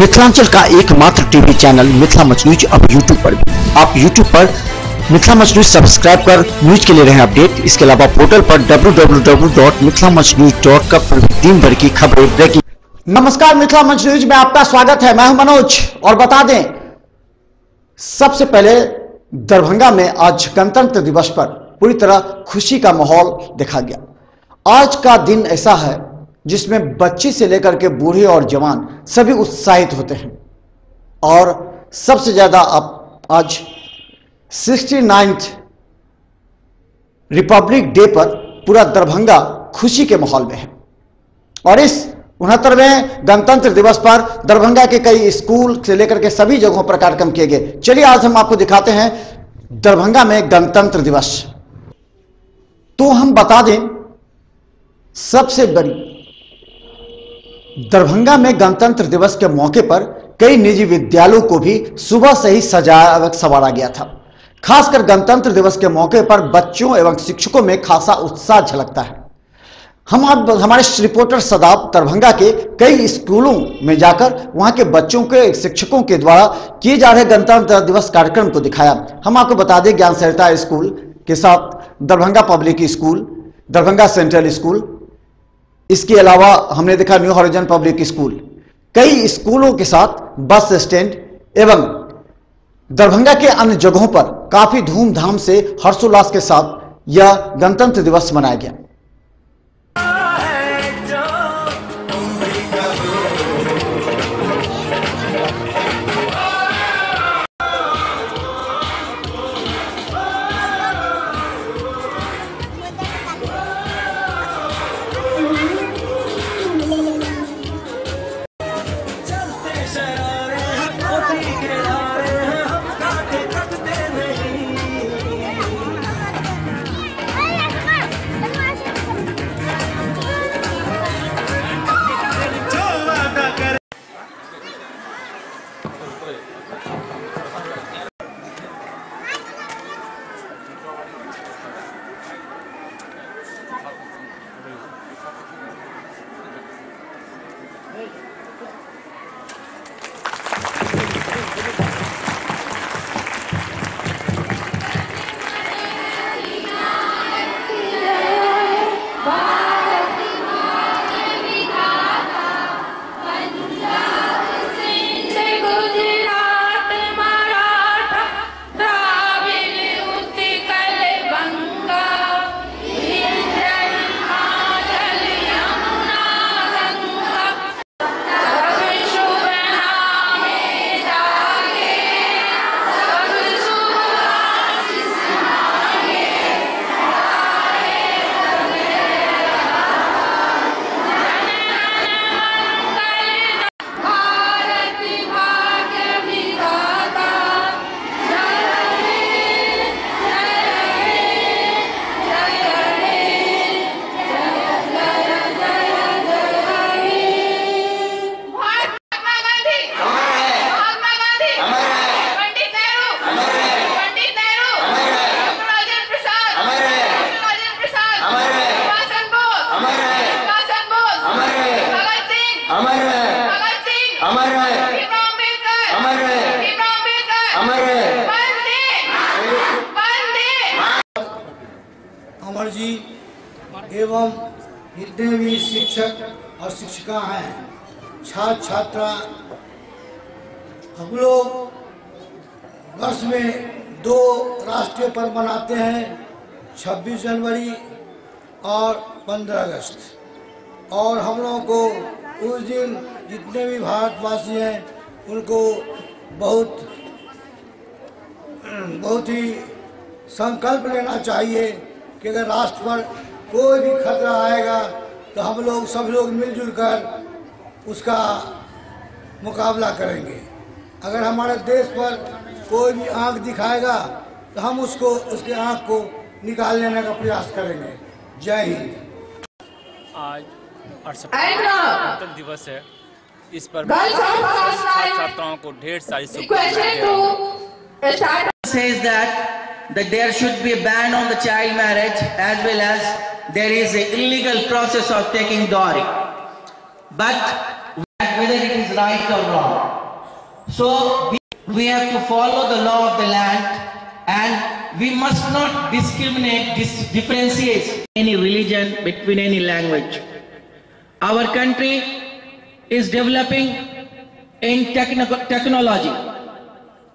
मिथिलांचल का एकमात्र TV channel Mithila much news अब यूट्यूब पर भी। आप यूट्यूब पर मिथिला मच न्यूज सब्सक्राइब कर न्यूज के लिए रहे अपडेट। इसके अलावा पोर्टल पर www.mithilamachnews.com पर दिन भर की खबरें ब्रेकिंग। नमस्कार, मिथिला मच न्यूज में आपका स्वागत है। मैं हूं मनोज और बता दें, सबसे पहले दरभंगा में आज गणतंत्र दिवस पर पूरी तरह खुशी का माहौल देखा गया। आज का दिन ऐसा है जिसमें बच्ची से लेकर के बूढ़े और जवान सभी उत्साहित होते हैं और सबसे ज्यादा आज 69th रिपब्लिक डे पर पूरा दरभंगा खुशी के माहौल में है। और इस 69वें गणतंत्र दिवस पर दरभंगा के कई स्कूल से लेकर के सभी जगहों पर कार्यक्रम किए गए। चलिए आज हम आपको दिखाते हैं दरभंगा में गणतंत्र दिवस। तो हम बता दें, सबसे बड़ी दरभंगा में गणतंत्र दिवस के मौके पर कई निजी विद्यालयों को भी सुबह से ही सजाया संवारा गया था। खासकर गणतंत्र दिवस के मौके पर बच्चों एवं शिक्षकों में खासा उत्साह झलकता है। हम हमारे रिपोर्टर सदाब दरभंगा के कई स्कूलों में जाकर वहां के बच्चों के शिक्षकों के द्वारा किए जा रहे गणतंत्र दिवस कार्यक्रम को दिखाया। हम आपको बता दें, ज्ञान सरिता स्कूल के साथ Darbhanga public school, Darbhanga central school, इसके अलावा हमने देखा न्यू हॉरिजन पब्लिक स्कूल, कई स्कूलों के साथ बस स्टैंड एवं दरभंगा के अन्य जगहों पर काफी धूमधाम से हर्षोल्लास के साथ यह गणतंत्र दिवस मनाया गया। अमर जी एवं जितने भी शिक्षक और शिक्षिका हैं, छात्र छात्रा, हम लोग वर्ष में 2 राष्ट्रीय पर्व मनाते हैं, 26 जनवरी और 15 अगस्त। और हम लोगों को उस दिन जितने भी भारतवासी हैं उनको बहुत ही संकल्प लेना चाहिए कि अगर राष्ट्र पर कोई भी खतरा आएगा तो हम लोग सब लोग मिलजुल कर उसका मुकाबला करेंगे। अगर हमारे देश पर कोई भी आंख दिखाएगा तो हम उसके आंख को निकाल लेने का प्रयास करेंगे। जय हिंद। आज 68वां गणतंत्र दिवस है। इस पर छात्राओं को ढेर सारी शुभकामनाएं। Says that there should be a ban on the child marriage, as well as there is an illegal process of taking dowry. But whether it is is right or wrong. So we have to follow the law of the land, and we must not discriminate, differentiate any religion between any language. Our country is developing in technology.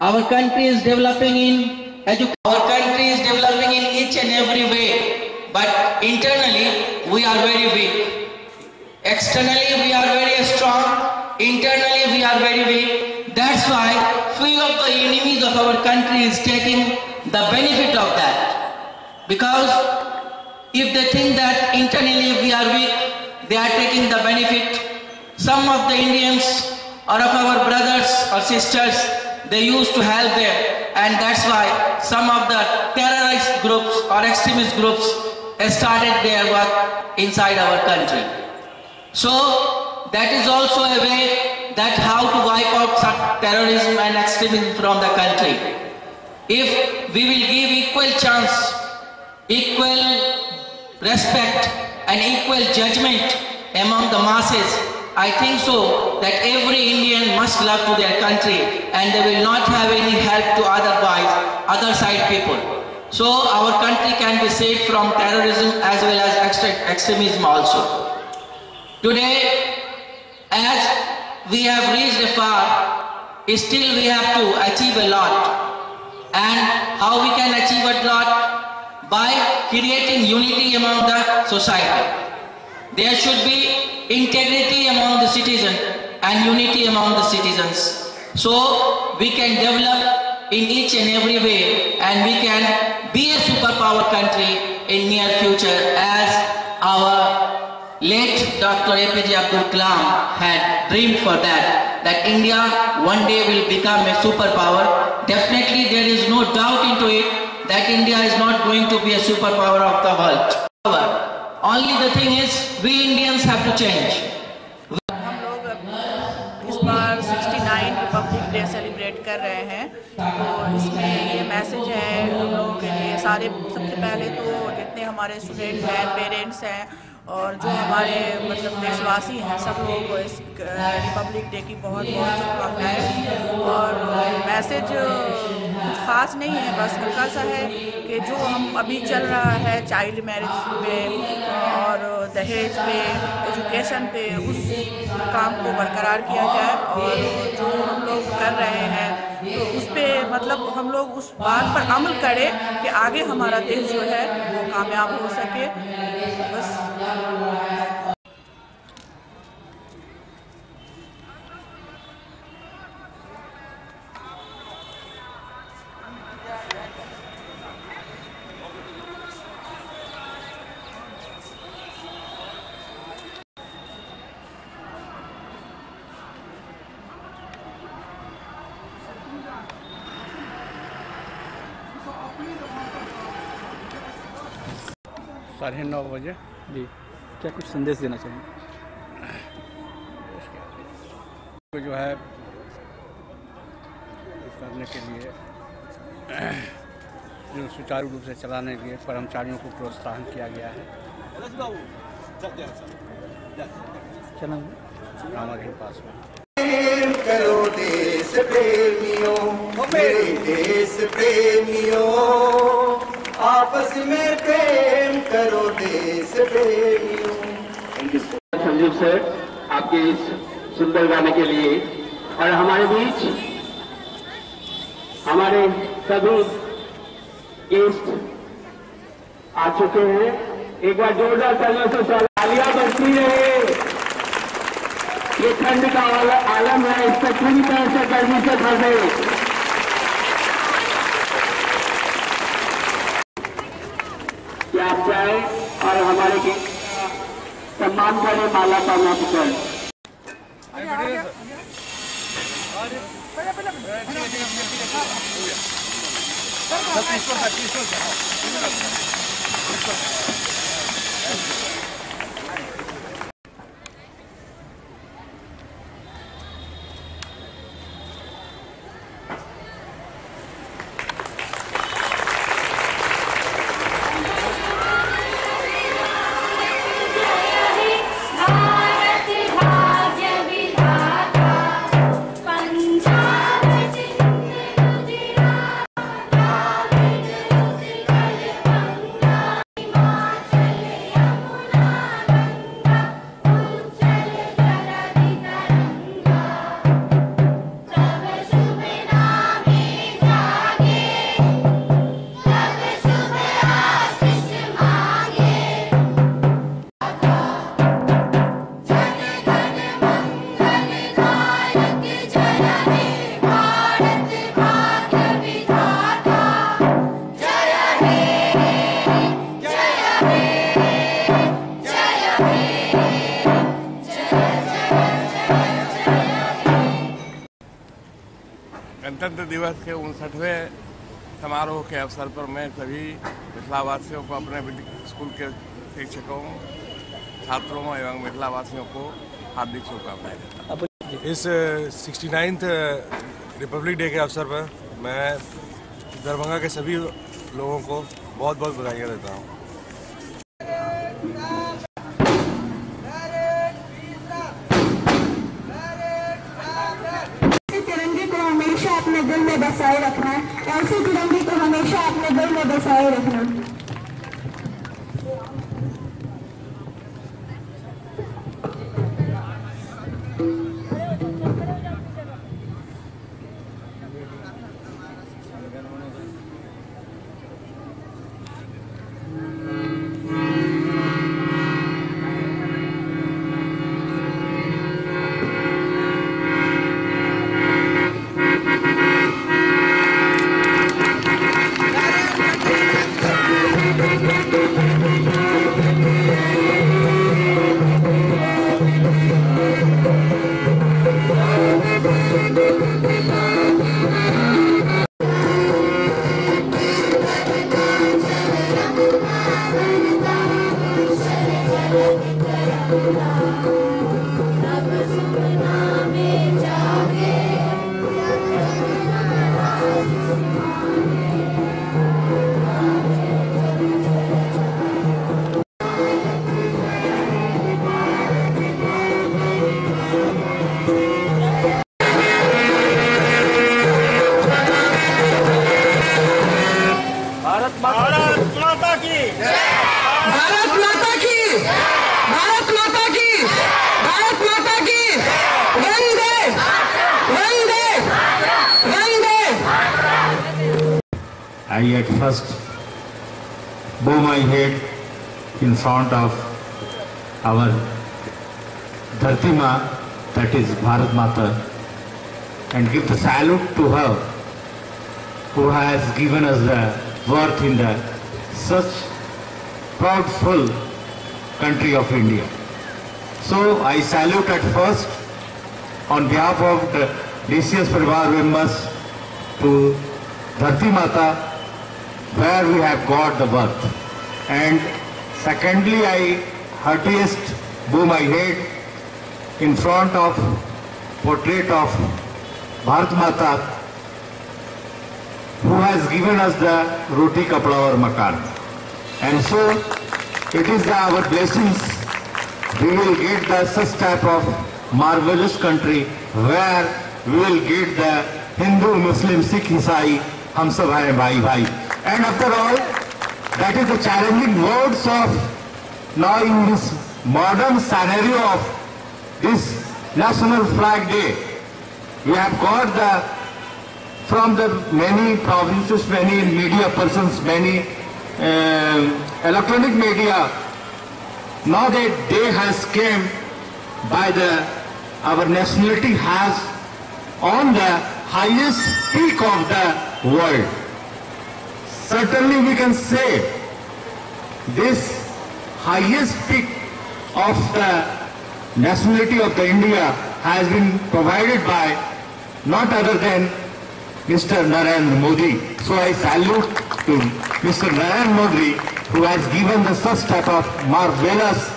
Our country is developing in education. Our country is developing in each and every way. But internally, we are very weak. Externally, we are very strong. Internally, we are very weak. That's why few of the enemies of our country is taking the benefit of that. Because if they think that internally we are weak, they are taking the benefit. Some of the Indians or of our brothers or sisters, they used to help them, and that's why some of the terrorist groups or extremist groups started their work inside our country. So that is also a way that how to wipe out terrorism and extremism from the country. If we will give equal chance, equal respect and equal judgment among the masses, I think so that every Indian must love to their country, and they will not have any help to other side people. So our country can be saved from terrorism as well as extremism also. Today, as we have reached far, still we have to achieve a lot. And how we can achieve a lot? By creating unity among the society. There should be integrity among the citizens and unity among the citizens. So we can develop in each and every way, and we can be a superpower country in near future, as our late Dr. APJ Abdul Kalam had dreamed for that India one day will become a superpower. Definitely there is no doubt into it that India is not going to be a superpower of the world. Only the thing is, we Indians have to change. हम लोग इस बार 69 Republic day celebrate कर रहे हैं, तो इसमें ये message है हम लोगों के लिए सारे। सबसे पहले तो जितने हमारे स्टूडेंट हैं, पेरेंट्स हैं और जो हमारे मतलब देशवासी हैं, सब लोगों को इस रिपब्लिक डे की बहुत बहुत शुभकामनाएं। और मैसेज ख़ास नहीं है, बस हल्का सा है कि जो हम अभी चल रहा है चाइल्ड मैरिज पे और दहेज पे, एजुकेशन पे, उस काम को बरकरार किया जाए। और जो हम लोग कर रहे हैं तो उस पर मतलब हम लोग उस बात पर अमल करें कि आगे हमारा देश जो है वो कामयाब हो सके। बस साढ़े 9 बजे जी, क्या कुछ संदेश देना चाहिए? तो जो है करने के लिए जो सुचारू रूप से चलाने के लिए कर्मचारियों को प्रोत्साहन किया गया है। क्या नाम? रामाधीन पासवान। करो देश प्रेमियों, मेरे देश प्रेमियों, आपस में प्रेम करो देश प्रेमियों। संजीव सर, आपके इस सुंदर गाने के लिए। और हमारे बीच हमारे सभी गेस्ट आ चुके हैं। एक बार जोरदार तालियों से तालियां बजती रहे। ये ठंड का आलम है, इसको पूरी तरह से गर्मी से भर दे। क्या आप चाहें और हमारे के सम्मान करें, माला प्राप्त करें। भारत भाग्य विधाता गणतंत्र दिवस के 59वें समारोह के अवसर पर मैं सभी मिथिलावासियों को, अपने स्कूल के शिक्षकों, छात्रों एवं मिथिलावासियों को हार्दिक शुभकामनाएं देता हूं। इस 69th रिपब्लिक डे के अवसर पर मैं दरभंगा के सभी लोगों को बहुत बहुत बधाइयाँ देता हूँ। तिरंगे को हमेशा अपने दिल में बसाए रखना, ऐसे तिरंगे को हमेशा अपने दिल में बसाए रखना। I at first bow my head in front of our Dharti Ma, that is Bharat Mata, and give the salute to her who has given us the birth in the such proudful country of India. So I salute at first on behalf of the DCS Parivar members to Dharti Mata, where we have got the birth. And secondly, I heartiest bow my head in front of portrait of Bharat Mata, who has given us the roti, kapda aur makan. And so it is our blessings we will get the such type of marvelous country where we will get the Hindu, Muslim, Sikh, Isai, hum sab hai bhai bhai. And after all, that is the challenging words of now in this modern scenario of this National Flag Day. We have got from the many provinces, many media persons, many electronic media. Now that day has came by our nationality has on the highest peak of the world. Certainly we can say this highest peak of the nationality of the India has been provided by not other than Mr. Narendra Modi. So I salute to Mr. Narendra Modi, who has given the such type of marvelous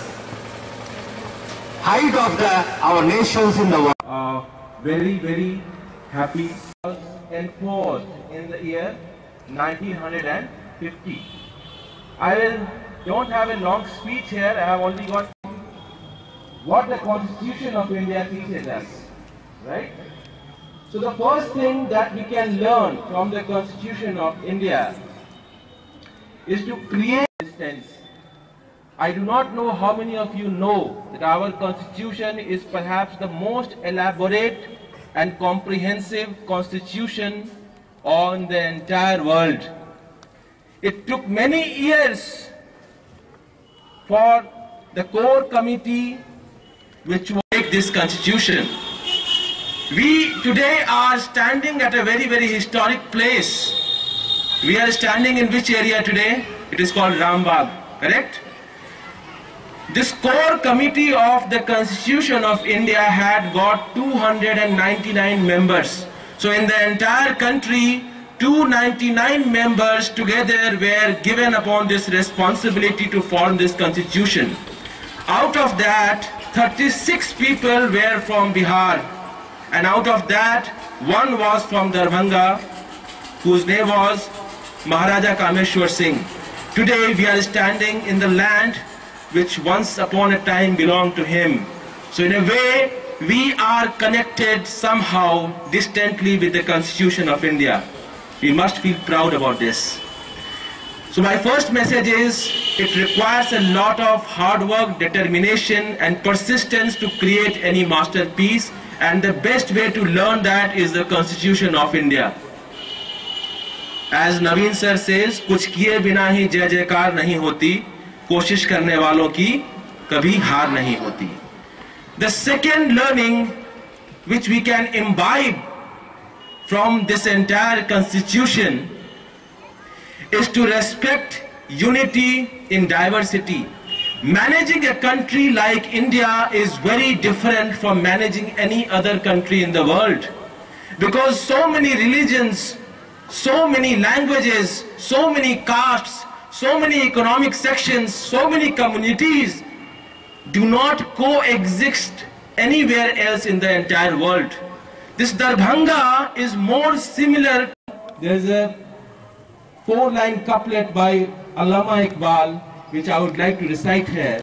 height of our nations in the world. Very, very happy. Enforced in the year 1950. I don't have a long speech here. I have only got what the Constitution of India teaches us, right? So the first thing that we can learn from the Constitution of India is to create resistance. I do not know how many of you know that our Constitution is perhaps the most elaborate and comprehensive Constitution on the entire world. It took many years for the core committee which will make this constitution. We today are standing at a very, very historic place. We are standing in which area today? It is called Rambagh, correct? This core committee of the Constitution of India had got 299 members. So in the entire country, 299 members together were given upon this responsibility to form this constitution. Out of that, 36 people were from Bihar, and out of that, one was from Darbhanga, whose name was Maharaja Kameshwar Singh. Today we are standing in the land which once upon a time belonged to him. So in a way, we are connected somehow distantly with the Constitution of India. We must feel proud about this. So my first message is, it requires a lot of hard work, determination and persistence to create any masterpiece, and the best way to learn that is the Constitution of India. As Naveen sir says, कुछ किए बिना ही जय जयकार नहीं होती, कोशिश करने वालों की कभी हार नहीं होती. The second learning which we can imbibe from this entire constitution is to respect unity in diversity. Managing a country like India is very different from managing any other country in the world, because so many religions, so many languages, so many castes, so many economic sections, so many communities do not coexist anywhere else in the entire world. This Darbhanga is more similar. There is a 4-line couplet by Allama Iqbal which I would like to recite here.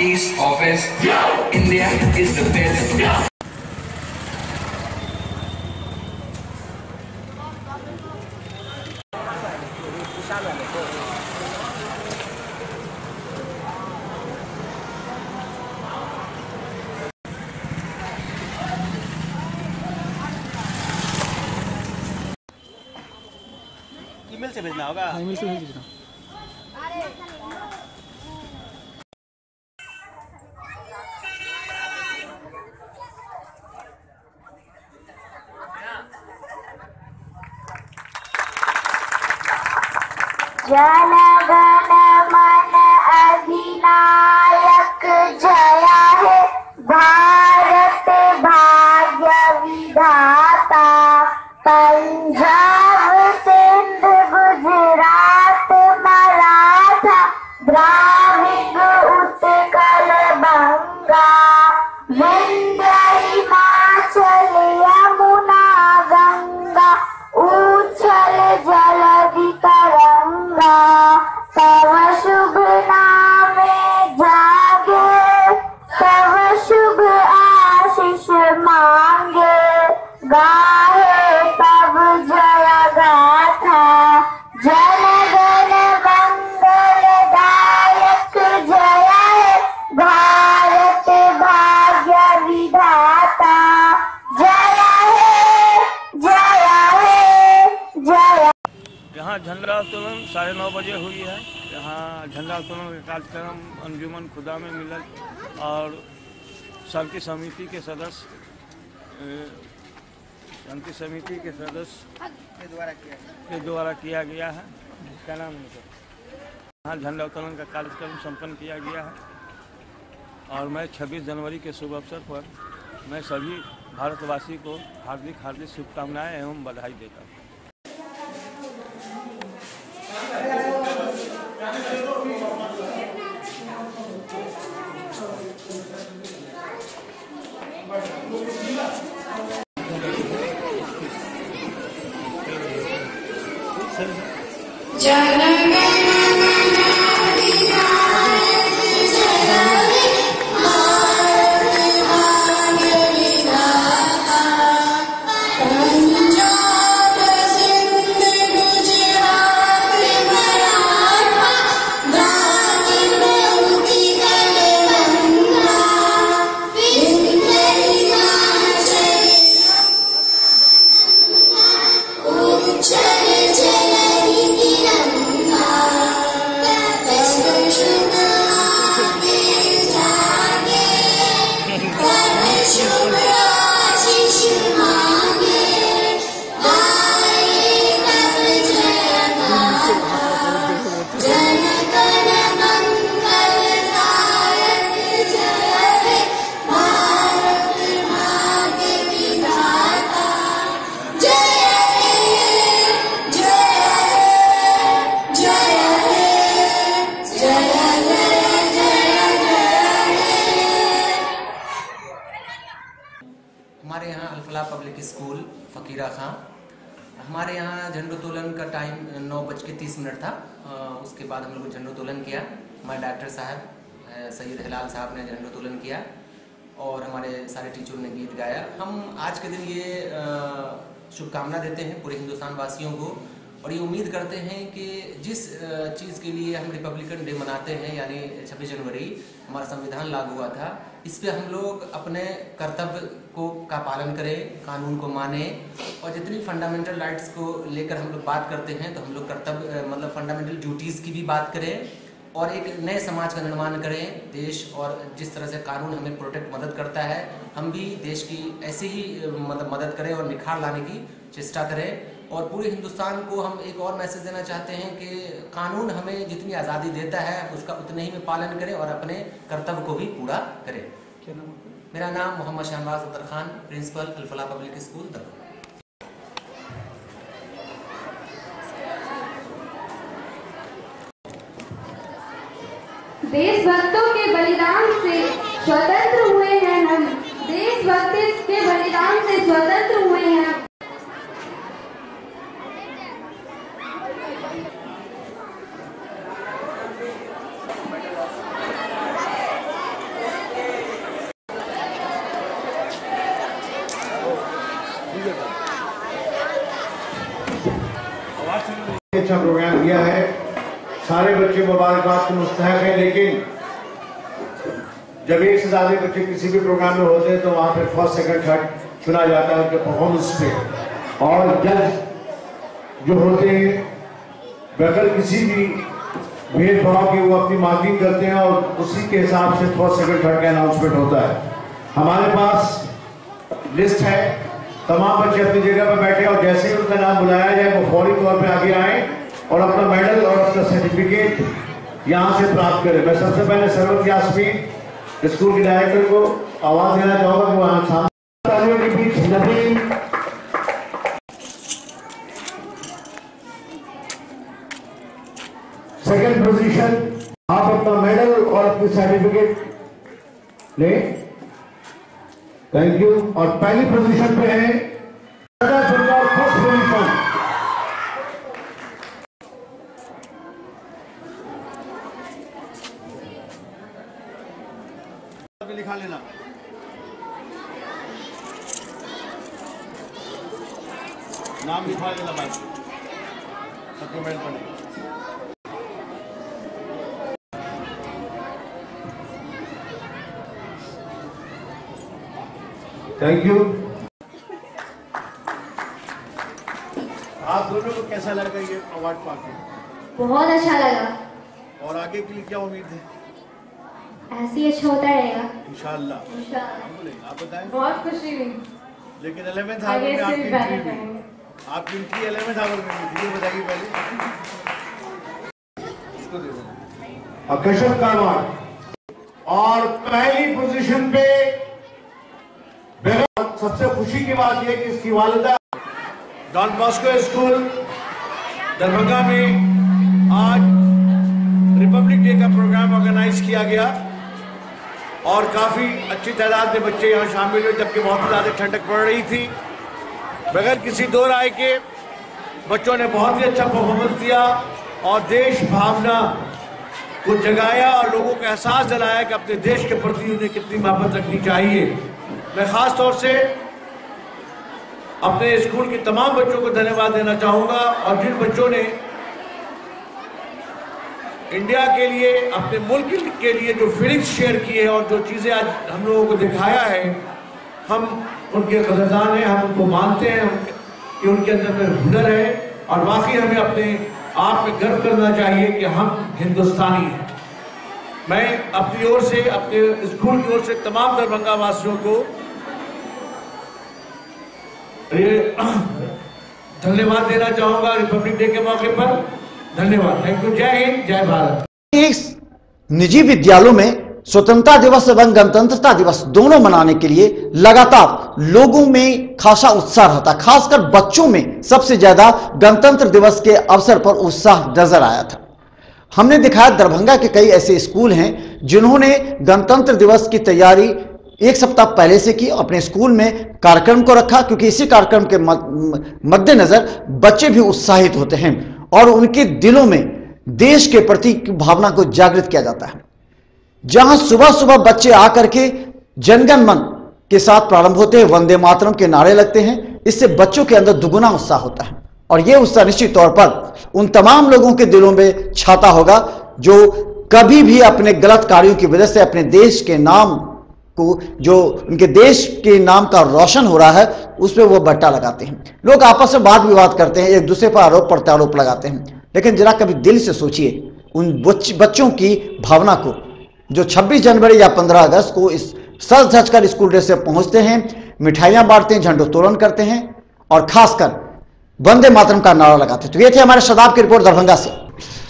East or West, India is the best. Email से भेजना होगा। Email से भेजना। जन गण मन अधिनायक जया है, भारत भाग्य विधाता। पंजाब सिंध गुजरात मराठा द्राविड़ उत्कल बंगा, विंध्य हिमाचल यमुना गंगा, उच्छल जलधि तरंगा। तव शुभ नामे जागे, तव शुभ आशीष मांगे, गाहे तब जय गाथा। जन गण मंगल दायक जया है, भारत भाग्य विधाता। जया है, जया है, जया। यहाँ झंडा उत्तोलन 9:30 बजे हुई है। यहाँ झंडा उत्तोलन का कार्यक्रम अंजुमन खुदा में मिलत और शांति समिति के सदस्य के द्वारा किया गया है। क्या नाम है सर? यहाँ झंडा उत्तोलन का कार्यक्रम संपन्न किया गया है और मैं 26 जनवरी के शुभ अवसर पर मैं सभी भारतवासी को हार्दिक हार्दिक शुभकामनाएं एवं बधाई देता हूँ। गंगा हमारे यहाँ झंडोत्तोलन का टाइम 9:30 था। उसके बाद हम लोग झंडोत्तोलन किया। हमारे डॉक्टर साहब सैयद हिलाल साहब ने झंडोत्तोलन किया और हमारे सारे टीचरों ने गीत गाया। हम आज के दिन ये शुभकामना देते हैं पूरे हिंदुस्तान वासियों को और ये उम्मीद करते हैं कि जिस चीज़ के लिए हम रिपब्लिकन डे मनाते हैं यानी 26 जनवरी हमारा संविधान लागू हुआ था, इस पे हम लोग अपने कर्तव्य का पालन करें, कानून को माने और जितनी फंडामेंटल राइट्स को लेकर हम लोग बात करते हैं तो हम लोग कर्तव्य मतलब फंडामेंटल ड्यूटीज़ की भी बात करें और एक नए समाज का निर्माण करें। देश और जिस तरह से कानून हमें प्रोटेक्ट मदद करता है, हम भी देश की ऐसे ही मतलब मदद करें और निखार लाने की चेष्टा करें। और पूरे हिंदुस्तान को हम एक और मैसेज देना चाहते हैं कि कानून हमें जितनी आज़ादी देता है उसका उतने ही में पालन करें और अपने कर्तव्य को भी पूरा करें। क्या नाम? मेरा नाम Mohammad Shahnawaz Akhtar Khan, principal Al-Falah public school Darbhanga. देशभक्तों के बलिदान से स्वतंत्र हुए हैं हम, देशभक्ति के बलिदान से स्वतंत्र हुए हैं। अच्छा प्रोग्राम किया है, सारे बच्चे मुबारकबाद के मुस्तहक हैं, लेकिन जब एक से ज्यादा बच्चे किसी भी प्रोग्राम में होते हैं तो वहाँ पे फर्स्ट सेकंड थर्ड चुना जाता है उनके परफॉर्मेंस पे और जज जो होते हैं बगैर किसी भी भेदभाव के वो अपनी मार्किंग करते हैं और उसी के हिसाब से फर्स्ट सेकंड थर्ड का अनाउंसमेंट होता है। हमारे पास लिस्ट है, तमाम बच्चे अपनी जगह पर बैठे और जैसे ही उनका नाम बुलाया जाए वो फौरी तौर पे आगे आए और अपना मेडल और अपना सर्टिफिकेट यहाँ से प्राप्त करें। मैं सबसे पहले सरवत यास्मीन स्कूल के डायरेक्टर को आवाज देना चाहूंगा कि वहाँ सामने के बीच नदीम, सेकंड पोजीशन, आप अपना मेडल और अपनी सर्टिफिकेट ले। Thank you. और पहली पोजीशन पे है फर्स्ट पोजीशन। लिखा लेना। नाम लिखवा लेना भाई, सबको मेल पड़े। Thank you. आप दोनों को कैसा लगा ये अवार्ड पाके? बहुत अच्छा लगा। और आगे के लिए क्या उम्मीद है? ऐसे ही अच्छा होता रहेगा इंशाल्लाह। इंशाल्लाह। आप बताएं। बहुत खुशी हुई। लेकिन 11th आवर में आपकी एंट्री 11th आवर में हुई थी, ये बताइए पहले। कश्यप का अवार्ड और पहली पोजीशन पे सबसे खुशी की बात यह कि इसकी वालिदा डॉन बॉस्को स्कूल दरभंगा में आज रिपब्लिक डे का प्रोग्राम ऑर्गेनाइज किया गया और काफ़ी अच्छी तादाद में बच्चे यहाँ शामिल हुए, जबकि बहुत ज़्यादा ठंडक पड़ रही थी। बगैर किसी दो राय के बच्चों ने बहुत ही अच्छा परफॉर्मेंस दिया और देश भावना को जगाया और लोगों को एहसास दिलाया कि अपने देश के प्रति उन्हें कितनी मोहब्बत रखनी चाहिए। मैं ख़ास तौर से अपने स्कूल के तमाम बच्चों को धन्यवाद देना चाहूँगा और जिन बच्चों ने इंडिया के लिए, अपने मुल्क के लिए जो फीलिंग्स शेयर की है और जो चीज़ें आज हम लोगों को दिखाया है, हम उनके कदरदान हैं, हम उनको मानते हैं कि उनके अंदर में हुनर है और वाकई हमें अपने आप में गर्व करना चाहिए कि हम हिंदुस्तानी हैं। मैं अपनी ओर से, अपने स्कूल की ओर से तमाम दरभंगा वासियों को धन्यवाद देना चाहूँगा रिपब्लिक डे के मौके पर। धन्यवाद। Thank you. जय हिंद, जय भारत। इस निजी विद्यालयों में स्वतंत्रता दिवस एवं गणतंत्रता दिवस दोनों मनाने के लिए लगातार लोगों में खासा उत्साह रहता, खासकर बच्चों में सबसे ज्यादा गणतंत्र दिवस के अवसर पर उत्साह नजर आया था। हमने दिखाया दरभंगा के कई ऐसे स्कूल हैं जिन्होंने गणतंत्र दिवस की तैयारी एक सप्ताह पहले से की, अपने स्कूल में कार्यक्रम को रखा, क्योंकि इसी कार्यक्रम के मद्देनजर बच्चे भी उत्साहित होते हैं और उनके दिलों में देश के प्रति भावना को जागृत किया जाता है। जहां सुबह सुबह बच्चे आकर के जनगण मन के साथ प्रारंभ होते हैं, वंदे मातरम के नारे लगते हैं, इससे बच्चों के अंदर दुगुना उत्साह होता है और यह उत्साह निश्चित तौर पर उन तमाम लोगों के दिलों में छाता होगा जो कभी भी अपने गलत कार्यों की वजह से अपने देश के नाम को, जो उनके देश के नाम का रोशन हो रहा है, उस पर वो बट्टा लगाते हैं। लोग आपस में वाद विवाद करते हैं, एक दूसरे पर आरोप प्रत्यारोप लगाते हैं, लेकिन जरा कभी दिल से सोचिए उन बच्चों की भावना को जो 26 जनवरी या 15 अगस्त को इस सज धज कर स्कूल ड्रेस से पहुंचते हैं, मिठाइयां बांटते हैं, झंडोत्तोलन करते हैं और खासकर वंदे मातरम का नारा लगाते हैं। तो ये थे हमारे शदाब की रिपोर्ट दरभंगा से।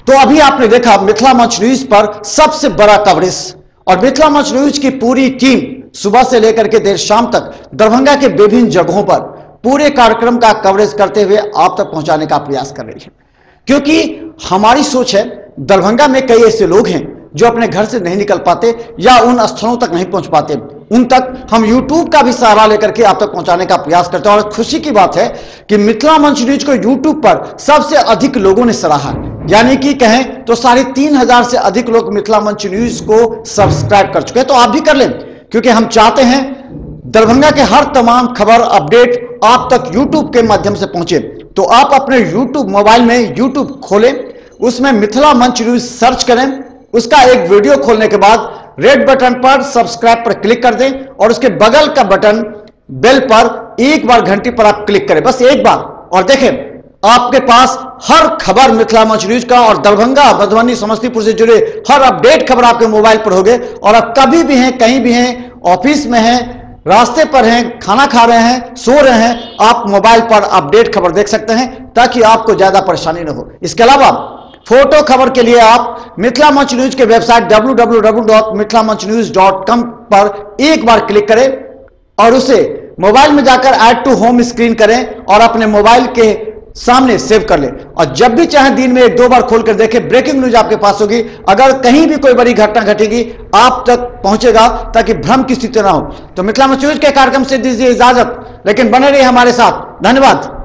तो अभी आपने देखा मिथिला मंच न्यूज पर सबसे बड़ा कवरेज, और मिथिला मंच न्यूज की पूरी टीम सुबह से लेकर के देर शाम तक दरभंगा के विभिन्न जगहों पर पूरे कार्यक्रम का कवरेज करते हुए आप तक पहुंचाने का प्रयास कर रही है, क्योंकि हमारी सोच है दरभंगा में कई ऐसे लोग हैं जो अपने घर से नहीं निकल पाते या उन स्थलों तक नहीं पहुंच पाते, उन तक हम YouTube का भी सहारा लेकर के आप तक पहुंचाने का प्रयास करते हैं। और खुशी की बात है कि मिथिला मंच न्यूज को YouTube पर सबसे अधिक लोगों ने सराहा, यानी कि कहें तो 3,500 से अधिक लोग मिथिला मंच न्यूज को सब्सक्राइब कर चुके हैं। तो आप भी कर लें, क्योंकि हम चाहते हैं दरभंगा के हर तमाम खबर अपडेट आप तक YouTube के माध्यम से पहुंचे। तो आप अपने YouTube मोबाइल में YouTube खोलें, उसमें मिथिला मंच न्यूज सर्च करें, उसका एक वीडियो खोलने के बाद रेड बटन पर सब्सक्राइब पर क्लिक कर दें और उसके बगल का बटन बेल पर एक बार घंटी पर आप क्लिक करें, बस एक बार, और देखें आपके पास हर खबर मिथिला मंच न्यूज का और दरभंगा, मधुबनी, समस्तीपुर से जुड़े हर अपडेट खबर आपके मोबाइल पर होंगे। और आप कभी भी हैं, कहीं भी हैं, ऑफिस में हैं, रास्ते पर हैं, खाना खा रहे हैं, सो रहे हैं, आप मोबाइल पर अपडेट खबर देख सकते हैं ताकि आपको ज्यादा परेशानी न हो। इसके अलावा फोटो खबर के लिए आप मिथिला मंच न्यूज के वेबसाइट www.mithilamanchnews.com पर एक बार क्लिक करें और उसे मोबाइल में जाकर ऐड टू होम स्क्रीन करें और अपने मोबाइल के सामने सेव कर लें। और जब भी चाहे दिन में 1-2 बार खोलकर देखें, ब्रेकिंग न्यूज आपके पास होगी। अगर कहीं भी कोई बड़ी घटना घटेगी आप तक पहुंचेगा ताकि भ्रम की स्थिति ना हो। तो मिथिला मंच न्यूज के कार्यक्रम से दीजिए इजाजत, लेकिन बने रहिए हमारे साथ। धन्यवाद।